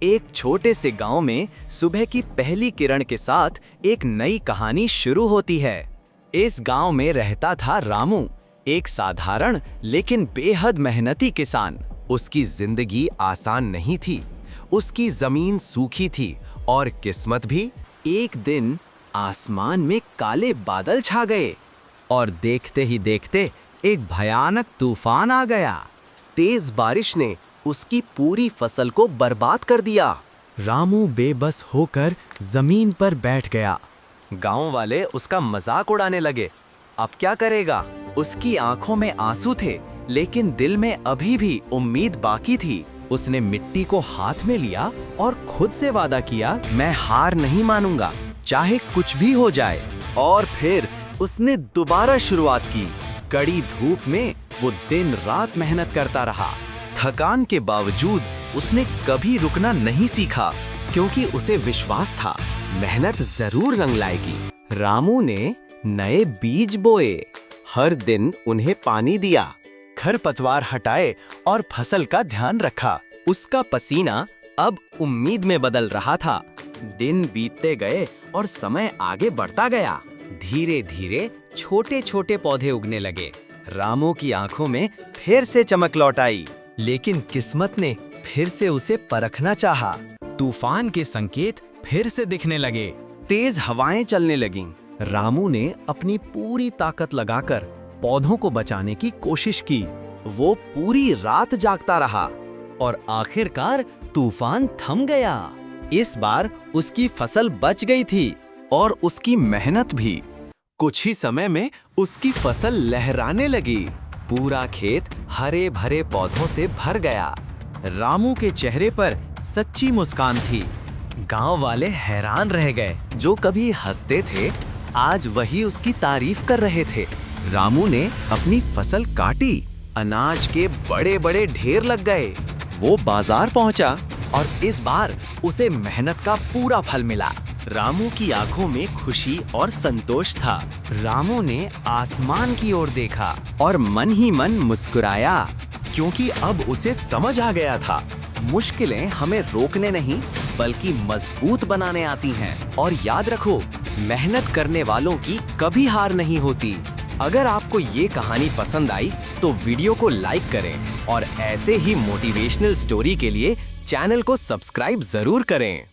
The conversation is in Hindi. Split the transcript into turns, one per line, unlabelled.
एक छोटे से गांव में सुबह की पहली किरण के साथ एक नई कहानी शुरू होती है। इस गांव में रहता था रामू, एक साधारण लेकिन बेहद मेहनती किसान।
उसकी जिंदगी आसान नहीं थी। उसकी जमीन सूखी थी और किस्मत भी।
एक दिन आसमान में काले बादल छा गए और देखते ही देखते एक भयानक तूफान आ गया।
तेज बारिश ने उसकी पूरी फसल को बर्बाद कर दिया।
रामू बेबस होकर जमीन पर बैठ गया।
गांव वाले उसका मजाक उड़ाने लगे। अब क्या करेगा?
उसकी आंखों में आंसू थे, लेकिन दिल में अभी भी उम्मीद बाकी थी। उसने मिट्टी को हाथ में लिया और खुद से वादा किया,
मैं हार नहीं मानूंगा, चाहे कुछ भी हो जाए।
और फिर उसने दोबारा शुरुआत की। कड़ी धूप में वो दिन रात मेहनत करता रहा।
थकान के बावजूद उसने कभी रुकना नहीं सीखा, क्योंकि उसे विश्वास था मेहनत जरूर रंग लाएगी।
रामू ने नए बीज बोए,
हर दिन उन्हें पानी दिया,
खरपतवार हटाए और फसल का ध्यान रखा। उसका पसीना अब उम्मीद में बदल रहा था। दिन बीतते गए और समय आगे बढ़ता गया। धीरे धीरे छोटे छोटे पौधे उगने लगे। रामू की आंखों में फिर से चमक लौट आई, लेकिन किस्मत ने फिर से उसे परखना चाहा। तूफान के संकेत फिर से दिखने लगे।
तेज हवाएं चलने लगीं।
रामू ने अपनी पूरी ताकत लगाकर पौधों को बचाने की कोशिश की।
वो पूरी रात जागता रहा
और आखिरकार तूफान थम गया। इस बार उसकी फसल बच गई थी और उसकी मेहनत भी।
कुछ ही समय में उसकी फसल लहराने लगी।
पूरा खेत हरे भरे पौधों से भर गया। रामू के चेहरे पर सच्ची मुस्कान थी। गांव वाले हैरान रह गए।
जो कभी हंसते थे, आज वही उसकी तारीफ कर रहे थे। रामू ने अपनी फसल काटी। अनाज के बड़े बड़े ढेर लग गए।
वो बाजार पहुंचा और इस बार उसे मेहनत का पूरा फल मिला। रामू की आंखों में खुशी और संतोष था। रामू ने आसमान की ओर देखा और मन ही मन मुस्कुराया, क्योंकि अब उसे समझ आ गया था, मुश्किलें हमें रोकने नहीं बल्कि मजबूत बनाने आती हैं। और याद रखो, मेहनत करने वालों की कभी हार नहीं होती। अगर आपको ये कहानी पसंद आई तो वीडियो को लाइक करें और ऐसे ही मोटिवेशनल स्टोरी के लिए चैनल को सब्सक्राइब जरूर करें।